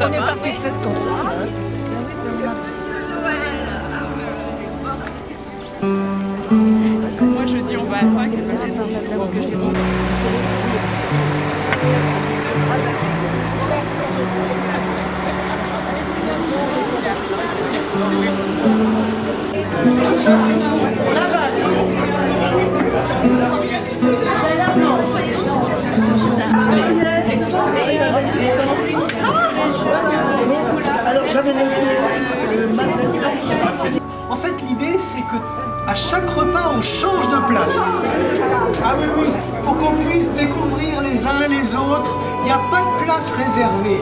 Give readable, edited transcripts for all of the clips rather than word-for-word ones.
On est parti presque ensemble. Moi je dis on va à 5 et peut-être que j'ai En fait, l'idée, c'est que à chaque repas, on change de place. Ah oui, oui, pour qu'on puisse découvrir les uns les autres. Il n'y a pas de place réservée.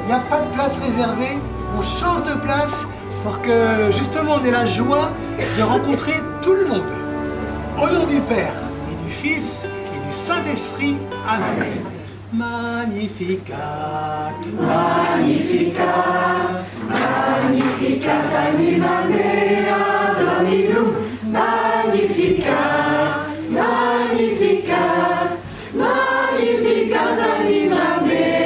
Il n'y a pas de place réservée. On change de place pour que, justement, on ait la joie de rencontrer tout le monde. Au nom du Père, et du Fils, et du Saint-Esprit. Amen. Magnificat, Magnificat, Magnificat anima mea Dominum, Magnificat, Magnificat, Magnificat anima mea.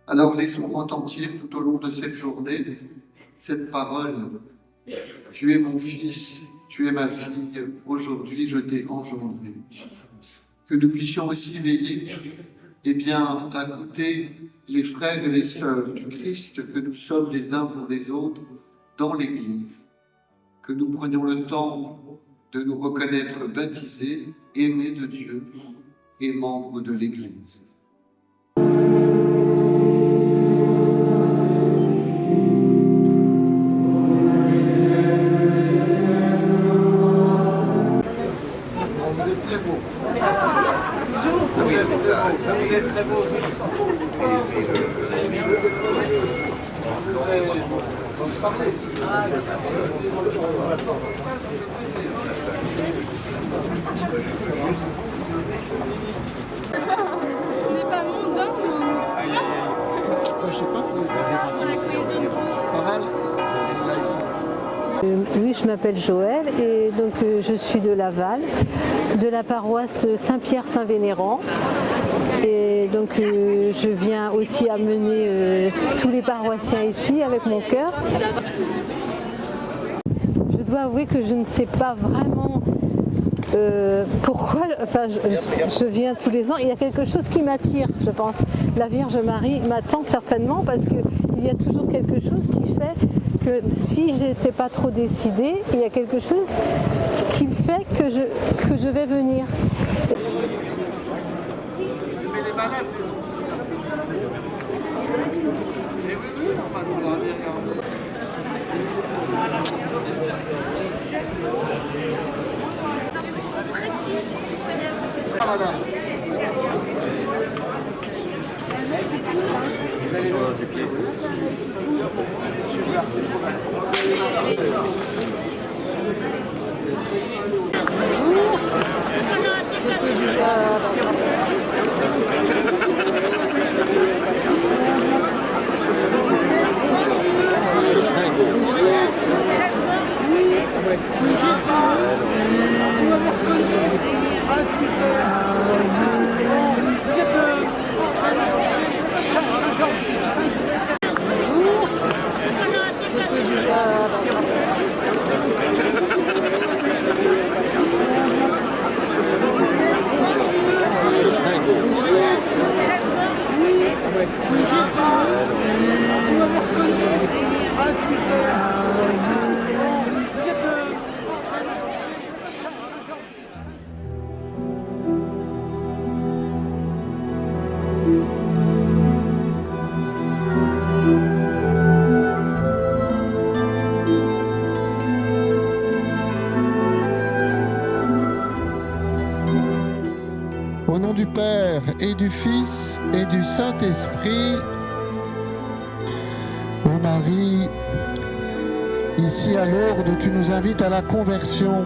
Alors laissons retentir tout au long de cette journée cette parole. Tu es mon fils, tu es ma fille, aujourd'hui je t'ai engendré. Que nous puissions aussi veiller à goûter les frères et les sœurs du Christ que nous sommes les uns pour les autres dans l'Église. Que nous prenions le temps de nous reconnaître baptisés, aimés de Dieu et membres de l'Église. Vous êtes très beau aussi. On n'est pas mondain. Je sais pas, Pour la cohésion de groupe. pas mal. Oui, je m'appelle m'appelle Joëlle et donc je suis de Laval, de la paroisse Saint-Pierre-Saint-Vénérand. Et donc je viens aussi amener tous les paroissiens ici avec mon cœur. Je dois avouer que je ne sais pas vraiment pourquoi, enfin je viens tous les ans. Il y a quelque chose qui m'attire, je pense. La Vierge Marie m'attend certainement parce qu'il y a toujours quelque chose qui fait que si je n'étais pas trop décidée, il y a quelque chose qui fait que je vais venir. Mais les malades, mais oui, on va nous regarder. Ah, madame. Vous allez voir du pied. Super, c'est trop bien. Au nom du Père et du Fils et du Saint-Esprit, ô Marie, ici à Lourdes, tu nous invites à la conversion.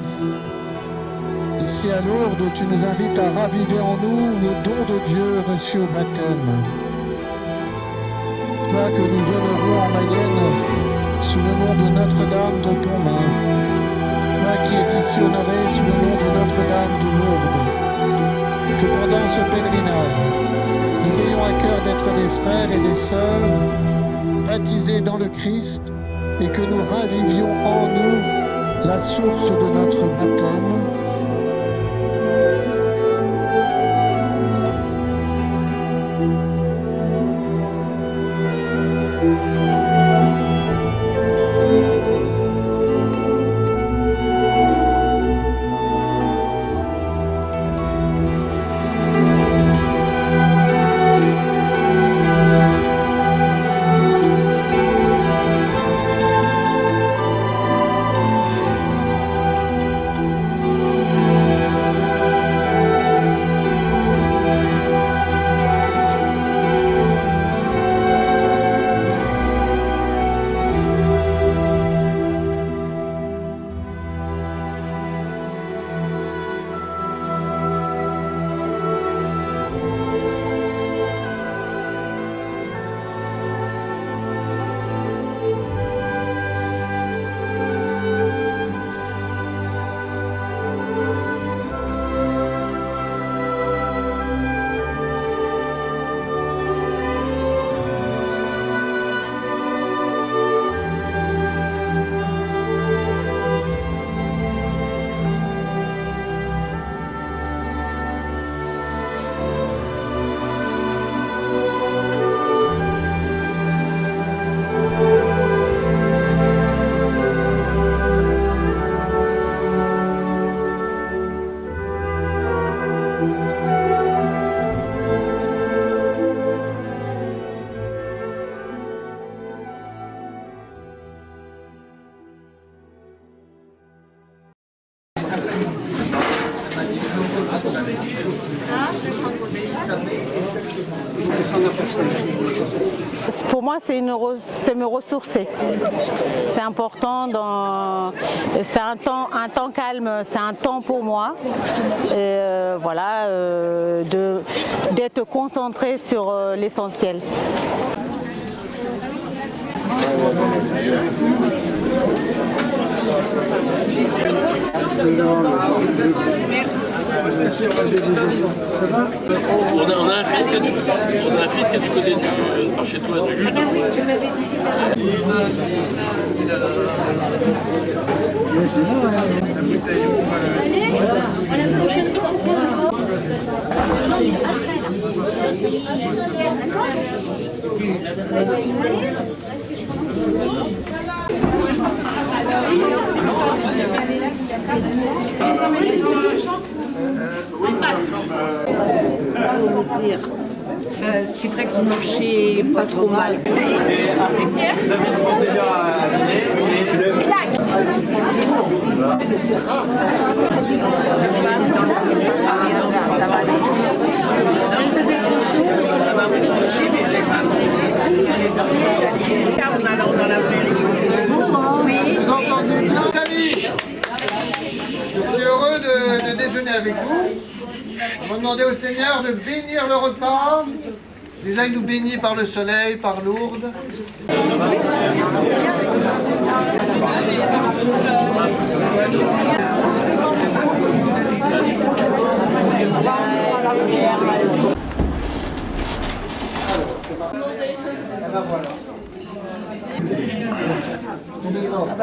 Ici à Lourdes, tu nous invites à raviver en nous le don de Dieu reçu au baptême. Toi que nous honorons en Mayenne sous le nom de Notre-Dame de Pontmain. Toi qui es ici honoré sous le nom de Notre-Dame de Lourdes. Que pendant ce pèlerinage, nous ayons à cœur d'être des frères et des sœurs, baptisés dans le Christ, et que nous ravivions en nous la source de notre baptême. Pour moi, c'est me ressourcer. C'est important, c'est un temps calme, c'est un temps pour moi. Voilà, d'être concentré sur l'essentiel. On a un fils qui est du côté par chez toi, du Lude. C'est vrai que vous marchez pas trop mal. Vous entendez bien, Camille? Je suis heureux de déjeuner avec vous. On va demander au Seigneur de bénir le repas. Déjà, il nous bénit par le soleil, par Lourdes.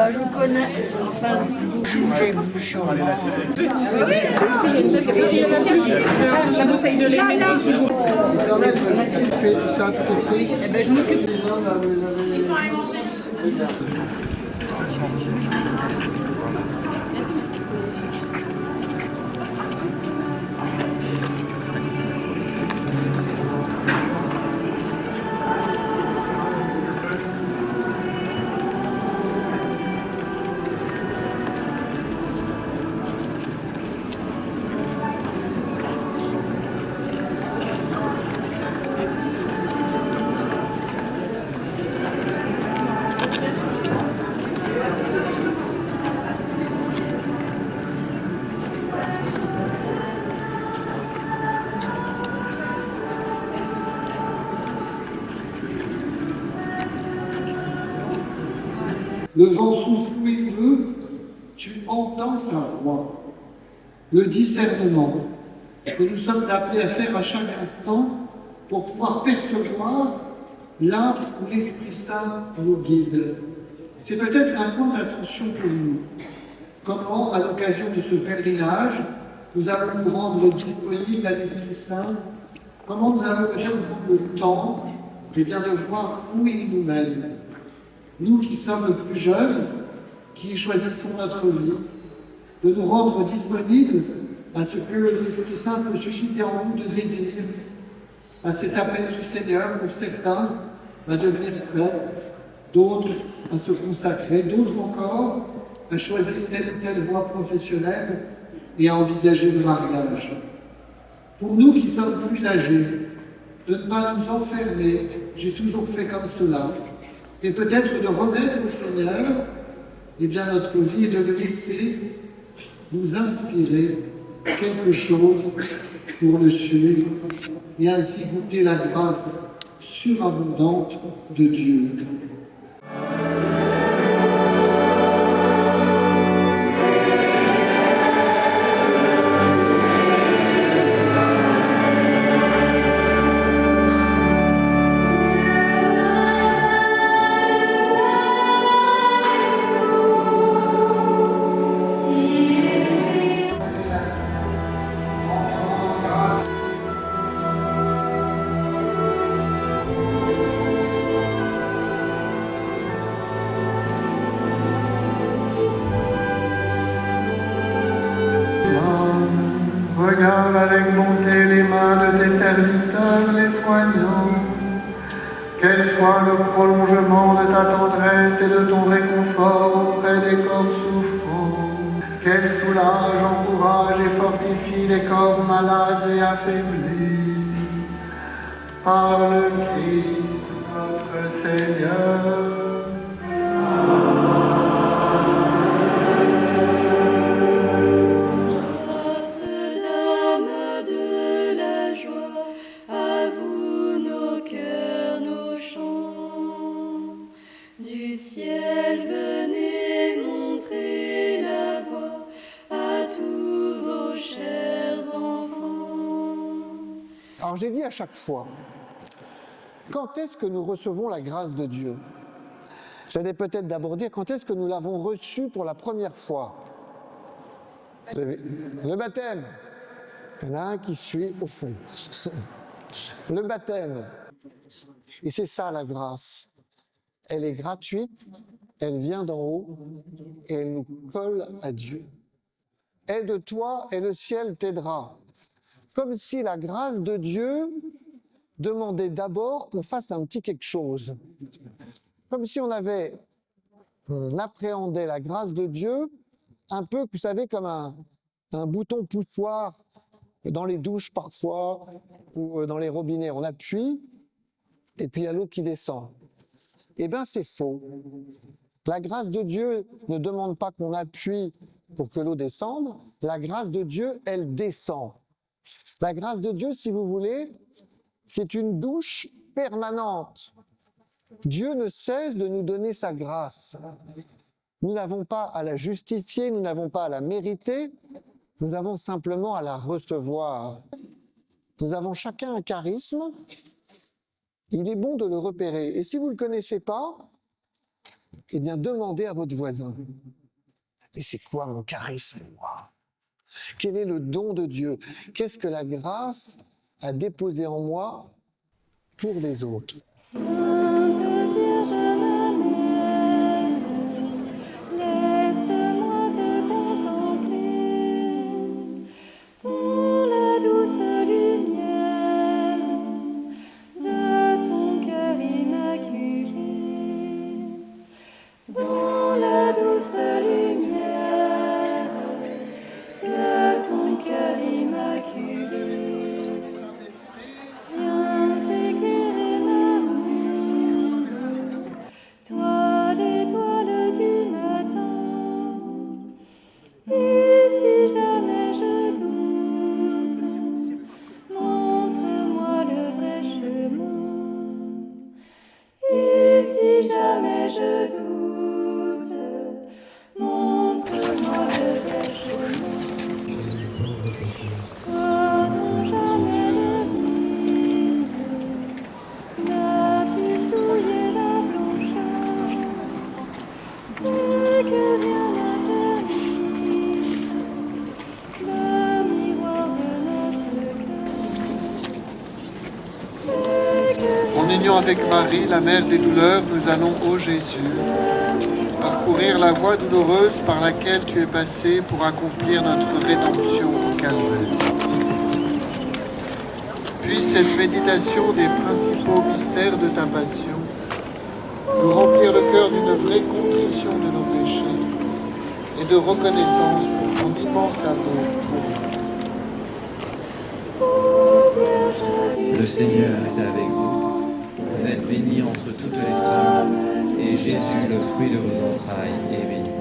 Je connais, enfin, vous jugez, vous sûrement. La bouteille de lait, je m'occupe. Ils sont allés manger. Le vent souffle où il veut, tu entends sa voix. Le discernement que nous sommes appelés à faire à chaque instant pour pouvoir percevoir là où l'Esprit Saint nous guide. C'est peut-être un point d'attention pour nous. Comment, à l'occasion de ce pèlerinage, nous allons nous rendre disponibles à l'Esprit Saint? Comment nous allons peut-être prendre le temps de voir où il nous mène? Nous qui sommes plus jeunes, qui choisissons notre vie, de nous rendre disponibles à ce que l'Esprit Saint peut susciter en nous de désir, à cet appel du Seigneur pour certains à devenir prêts, d'autres à se consacrer, d'autres encore à choisir telle ou telle voie professionnelle et à envisager le mariage. Pour nous qui sommes plus âgés, de ne pas nous enfermer, j'ai toujours fait comme cela, et peut-être de remettre au Seigneur notre vie et de le laisser nous inspirer quelque chose pour le suivre et ainsi goûter la grâce surabondante de Dieu. Regarde avec bonté les mains de tes serviteurs, les soignants. Qu'elles soient le prolongement de ta tendresse et de ton réconfort auprès des corps souffrants. Qu'elles soulagent, encouragent et fortifient les corps malades et affaiblis. Par le Christ notre Seigneur. Du ciel venez montrer Alors j'ai dit à chaque fois, quand est-ce que nous recevons la grâce de Dieu? J'allais peut-être d'abord dire, quand est-ce que nous l'avons reçue pour la première fois? Le baptême. Il y en a un qui suit au fond. Le baptême. Et c'est ça la grâce. Elle est gratuite, elle vient d'en haut et elle nous colle à Dieu. Aide-toi et le ciel t'aidera. Comme si la grâce de Dieu demandait d'abord qu'on fasse un petit quelque chose. Comme si on appréhendait la grâce de Dieu un peu, vous savez, comme un bouton poussoir dans les douches parfois ou dans les robinets. On appuie et puis il y a l'eau qui descend. Eh bien, c'est faux. La grâce de Dieu ne demande pas qu'on appuie pour que l'eau descende. La grâce de Dieu, elle descend. La grâce de Dieu, si vous voulez, c'est une douche permanente. Dieu ne cesse de nous donner sa grâce. Nous n'avons pas à la justifier, nous n'avons pas à la mériter, nous avons simplement à la recevoir. Nous avons chacun un charisme. Il est bon de le repérer. Et si vous ne le connaissez pas, eh bien, demandez à votre voisin. Et c'est quoi mon charisme, moi? Quel est le don de Dieu? Qu'est-ce que la grâce a déposé en moi pour les autres? Sainte Vierge ma-mère, laisse-moi te contempler dans la douce lumière de ton cœur immaculé, dans la douce lumière de ton cœur immaculé. Viens éclairer ma route, toi l'étoile du matin. Et si jamais je doute, montre-moi le vrai chemin. Et si jamais je doute, montre-moi le vrai chemin. Toi dont jamais le vice n'a pu souiller la blancheur, fais que rien n'interdise le miroir de notre cœur. Fais que En union avec Marie, la mère des douleurs, nous allons, ô Jésus, parcourir la voie douloureuse par laquelle tu es passé pour accomplir notre rédemption au calvaire. Puisse cette méditation des principaux mystères de ta passion nous remplir le cœur d'une vraie contrition de nos péchés et de reconnaissance pour ton immense amour pour nous. Le Seigneur est avec vous. Vous êtes bénie entre toutes les femmes, et Jésus, le fruit de vos entrailles, est béni.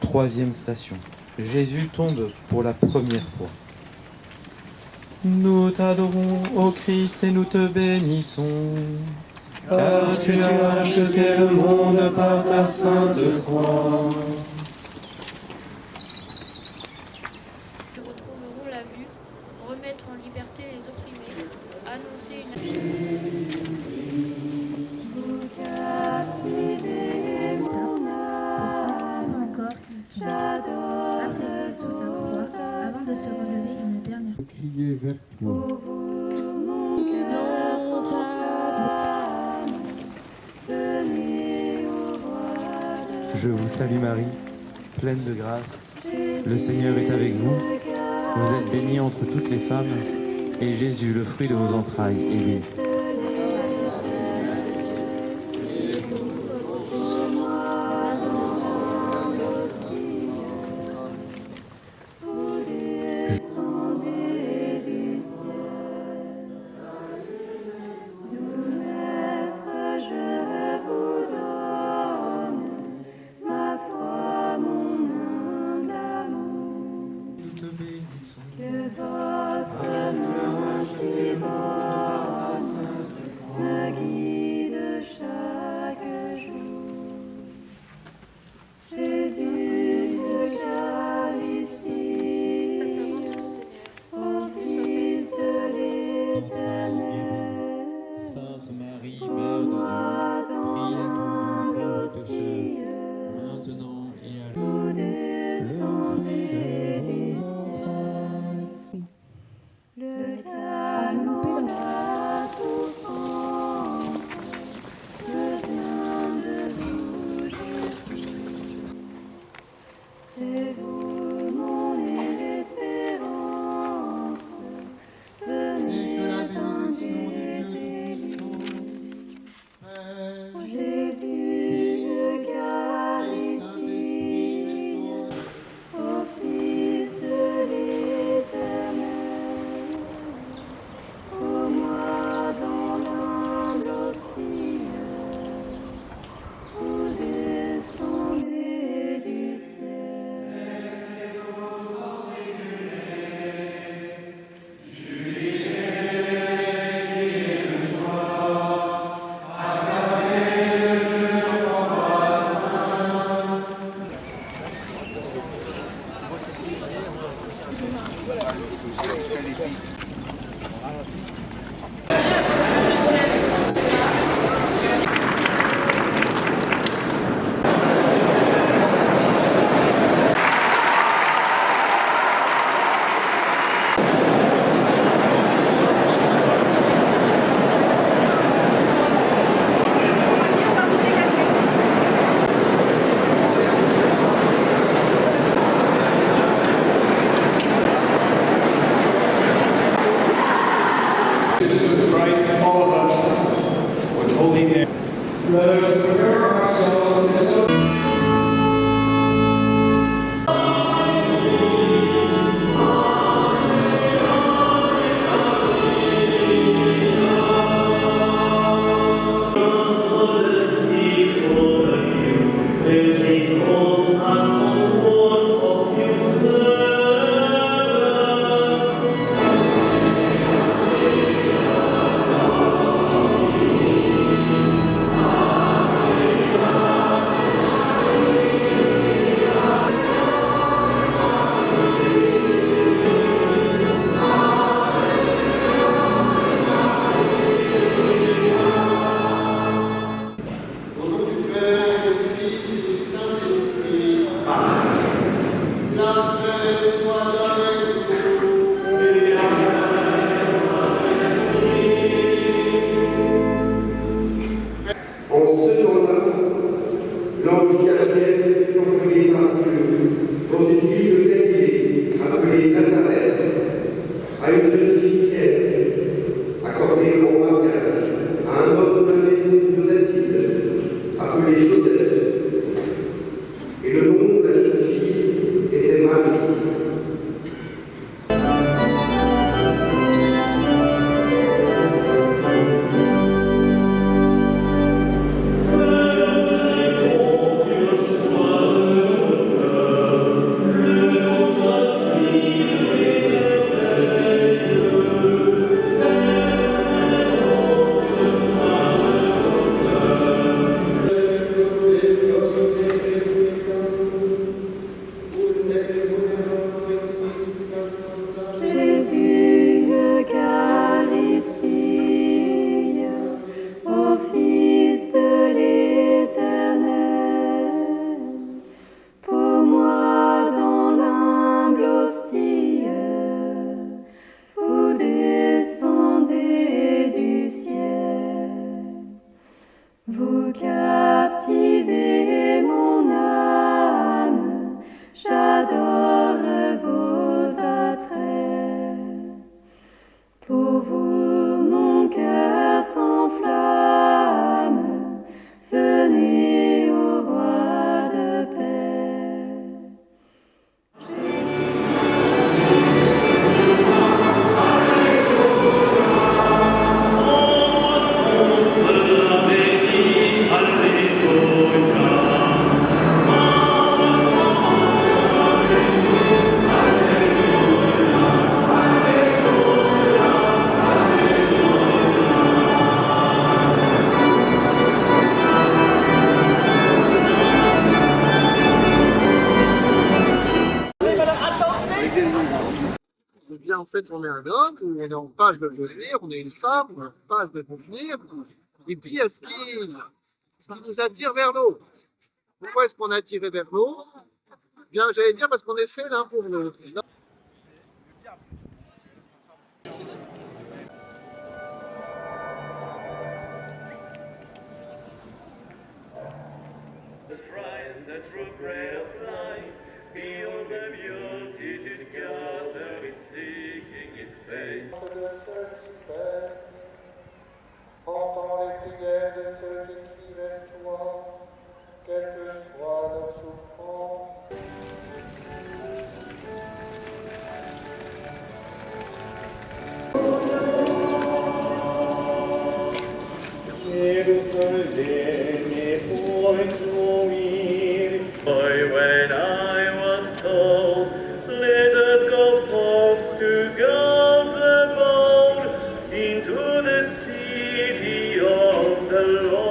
Troisième station. Jésus tombe pour la première fois. Nous t'adorons, ô Christ, et nous te bénissons. Car tu as racheté le monde par ta sainte croix. Nous retrouverons la vue, remettre en liberté les opprimés, annoncer une... Pourtant, une fois encore, il tombe, affaissé sous sa croix, avant de se relever une dernière fois. Crier vers toi. Je vous salue Marie, pleine de grâce. Le Seigneur est avec vous. Vous êtes bénie entre toutes les femmes, et Jésus, le fruit de vos entrailles, est béni. Que votre main si bonne l'ange Gabriel fut envoyé par Dieu dans une ville de Galilée appelée Nazareth à une jeune fille vierge, accordée en mariage à un homme de la maison de David, appelé Joseph. Et le nom de la jeune fille était Marie. Vous captivez mon âme, j'adore vos attraits. Pour vous, mon cœur s'enflamme, venez au roi de paix. Jésus. C'est bien, en fait, on est un homme, on est en passe de devenir, on est une femme, on est en passe de devenir, et puis il y a ce qui nous attire vers l'autre. Pourquoi est-ce qu'on est attiré vers l'autre? Bien, j'allais dire parce qu'on est fait l'un pour l'autre. The true bread of life, behold the multitude gathered, seeking its face. Entends les prières de ceux qui crient vers toi, quelle que soit leur souffrance. When I was told, let us go forth to God's abode, into the city of the Lord.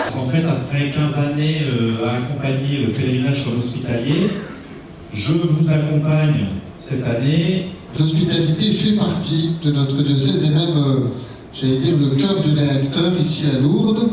En fait, après 15 années à accompagner le pèlerinage sur l'hospitalier, je vous accompagne cette année. L'hospitalité fait partie de notre diocèse et même, j'allais dire, le cœur du réacteur ici à Lourdes.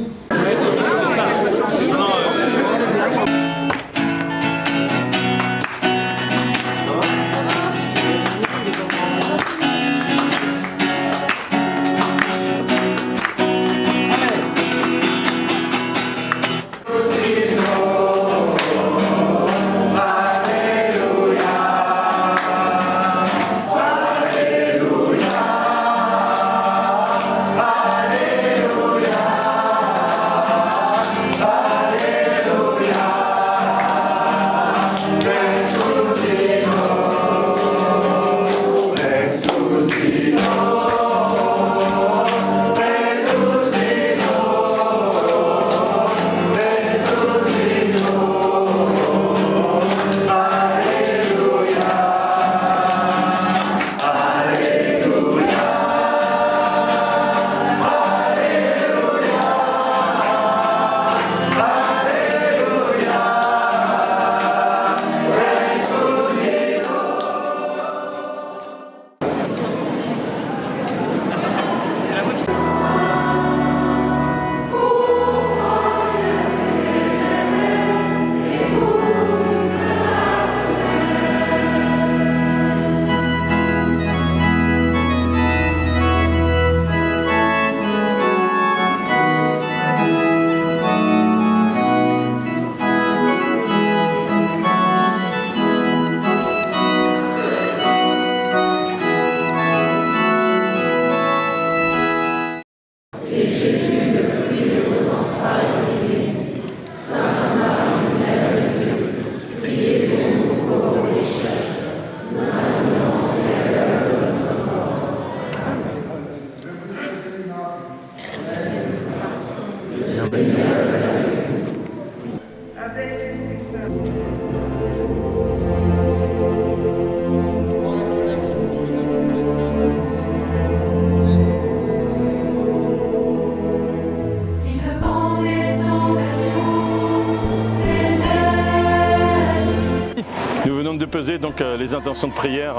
De peser donc les intentions de prière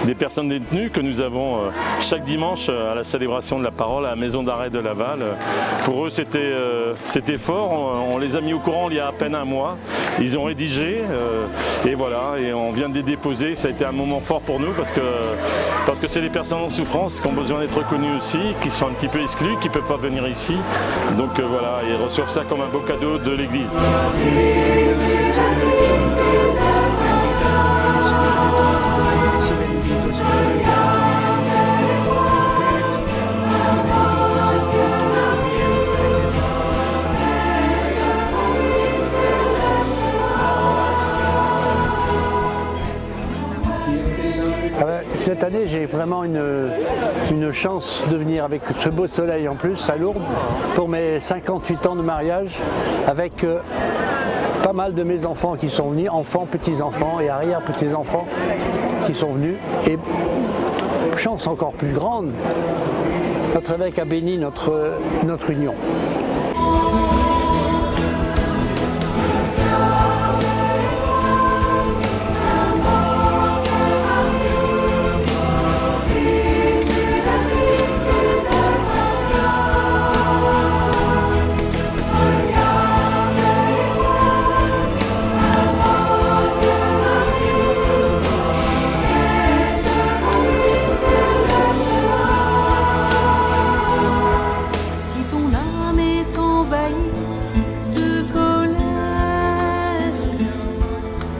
des personnes détenues que nous avons chaque dimanche à la célébration de la parole à la maison d'arrêt de Laval. Pour eux c'était fort, on les a mis au courant il y a à peine un mois, ils ont rédigé et voilà, et on vient de les déposer. Ça a été un moment fort pour nous parce que c'est les personnes en souffrance qui ont besoin d'être reconnues aussi, qui sont un petit peu exclues, qui ne peuvent pas venir ici. Donc voilà, ils reçoivent ça comme un beau cadeau de l'Église. Cette année, j'ai vraiment une chance de venir avec ce beau soleil en plus à Lourdes pour mes 58 ans de mariage avec pas mal de mes enfants qui sont venus, enfants, petits-enfants et arrière-petits-enfants qui sont venus. Et chance encore plus grande, notre évêque a béni notre union.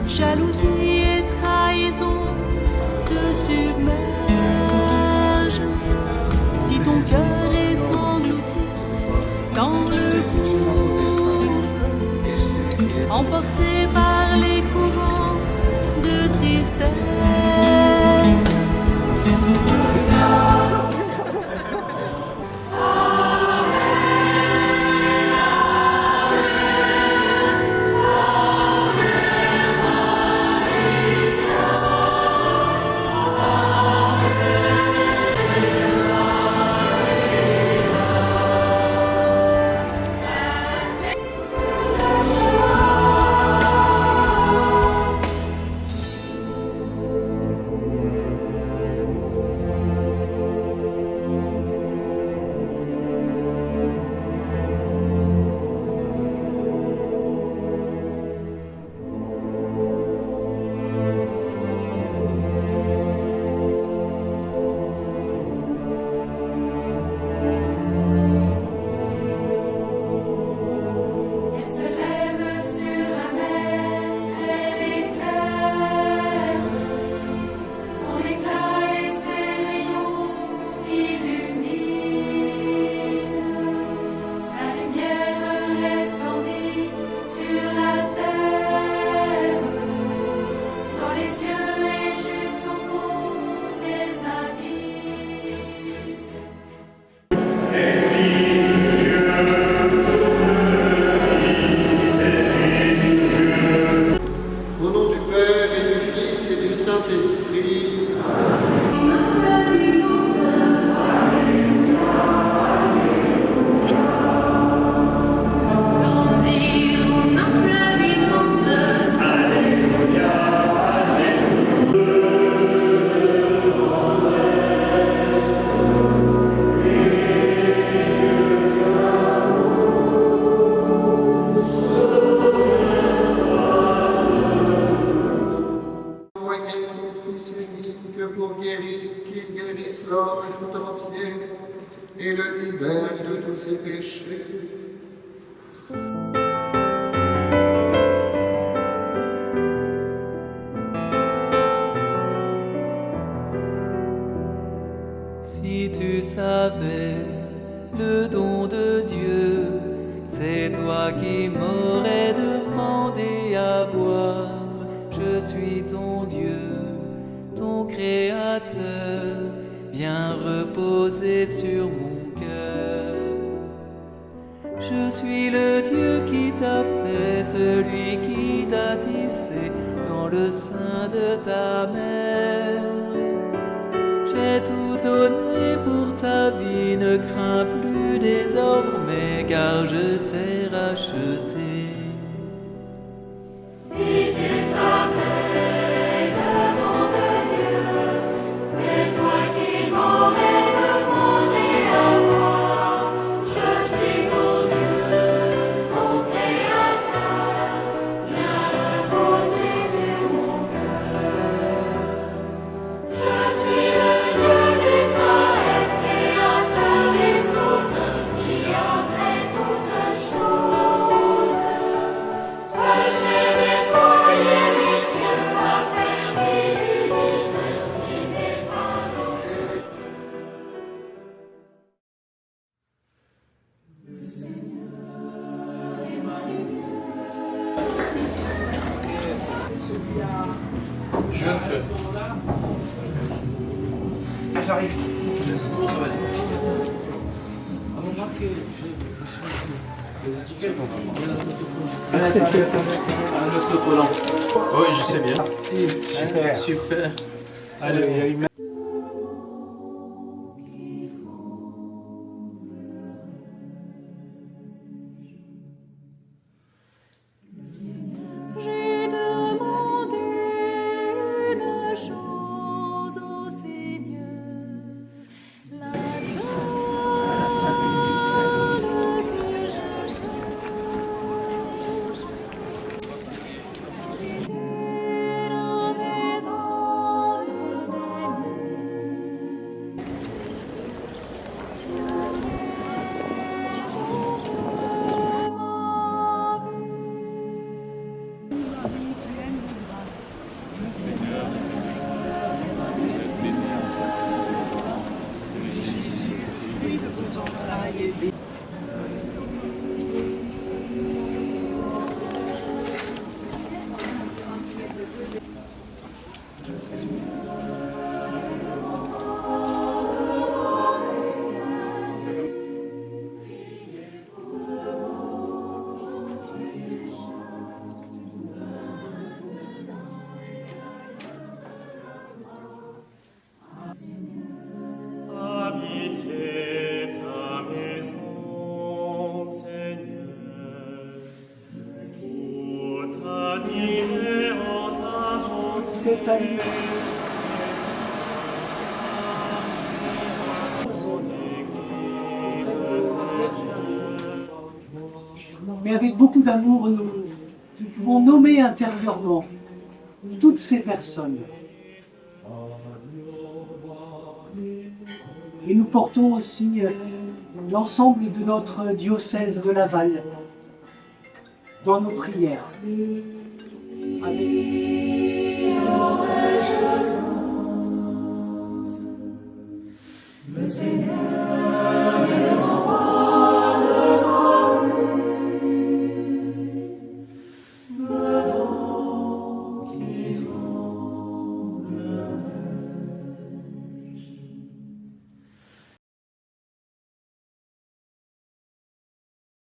Jalousie et trahison te submergent. Si ton cœur est englouti dans le gouffre, emporté par les courants de tristesse. qu'il guérisse l'homme tout entier et le libère de tous ses péchés. Si tu savais le don de Dieu, c'est toi qui m'aurais demandé à boire. Je suis ton Dieu, ton Créateur, viens reposer sur mon cœur. Je suis le Dieu qui t'a fait, celui qui t'a tissé dans le sein de ta mère. J'ai tout donné pour ta vie, ne crains plus désormais, car je t'ai racheté. Si tu savais le don de Dieu, c'est toi qui m'aurais demandé à boire. Je suis ton Dieu, ton Créateur, viens reposer sur mon cœur. Je suis le Dieu d'Israël, Créateur et Sauveur, qui a fait toutes choses. Seul j'ai déployé les cieux, affermi l'univers qui n'est pas dangereux. Le Seigneur est ma lumière. Jeune feu. J'arrive. C'est bon, ça va aller. Un autocollant. Oui, je sais bien. Super. Super. Allez, il y a une J'ai demandé une chose au Seigneur, la seule que je cherche. Quitter la maison du Seigneur. Fruit de vos entrailles est béni. Habitez ta maison, Seigneur, pour t'admirer en ta bonté. Mais avec beaucoup d'amour, nous pouvons nommer intérieurement toutes ces personnes. Et nous portons aussi l'ensemble de notre diocèse de Laval dans nos prières. Le Seigneur